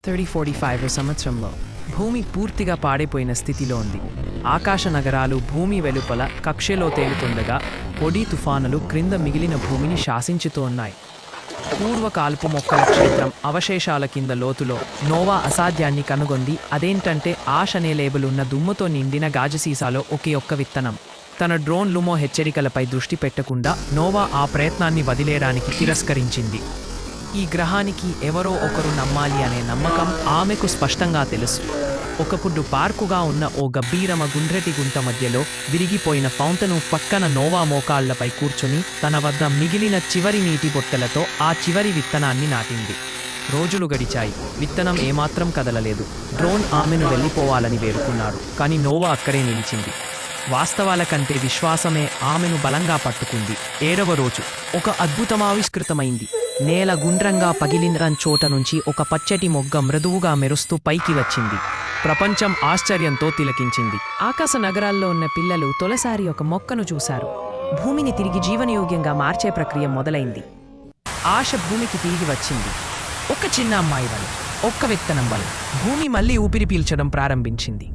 3045 సంవత్సరంలో భూమి పూర్తిగా పాడైపోయిన స్థితిలో ఉంది. ఆకాశ నగరాలు భూమి వెలుపల కక్షలో తేలుతుండగా పొడి తుఫానులు క్రింద మిగిలిన భూమిని శాసించుతూ ఉన్నాయి. పూర్వకాల్పు మొక్కల క్షేత్రం అవశేషాల కింద లోతులో నోవా అసాధ్యాన్ని కనుగొంది. అదేంటంటే ఆశ అనే లేబులున్న దుమ్ముతో నిండిన గాజుసీసాలో ఒకే ఒక్క విత్తనం. తన డ్రోన్ లుమో హెచ్చరికలపై దృష్టి పెట్టకుండా నోవా ఆ ప్రయత్నాన్ని వదిలేయడానికి తిరస్కరించింది. ఈ గ్రహానికి ఎవరో ఒకరు నమ్మాలి అనే నమ్మకం ఆమెకు స్పష్టంగా తెలుసు. ఒకప్పుడు పార్కుగా ఉన్న ఓ గబ్బీరమ గుండ్రటి గుంట మధ్యలో విరిగిపోయిన ఫౌంటను పక్కన నోవా మోకాళ్లపై కూర్చుని తన వద్ద మిగిలిన చివరి నీటి బొట్టలతో ఆ చివరి విత్తనాన్ని నాటింది. రోజులు గడిచాయి. విత్తనం ఏమాత్రం కదలలేదు. డ్రోన్ ఆమెను వెళ్ళిపోవాలని వేడుకున్నాడు, కానీ నోవా అక్కడే నిలిచింది. వాస్తవాల కంటే విశ్వాసమే ఆమెను బలంగా పట్టుకుంది. 7వ రోజు ఒక అద్భుతం ఆవిష్కృతమైంది. నేల గుండ్రంగా పగిలిన చోట నుంచి ఒక పచ్చటి మొగ్గ మృదువుగా మెరుస్తూ పైకి వచ్చింది. ప్రపంచం ఆశ్చర్యంతో తిలకించింది. ఆకాశ నగరాల్లో ఉన్న పిల్లలు తొలిసారి ఒక మొక్కను చూశారు. భూమిని తిరిగి జీవనయోగ్యంగా మార్చే ప్రక్రియ మొదలైంది. ఆశ భూమికి తిరిగి వచ్చింది. ఒక చిన్న అమ్మాయి వల్ల, ఒక్క విత్తనం వల్ల భూమి మళ్ళీ ఊపిరి పీల్చడం ప్రారంభించింది.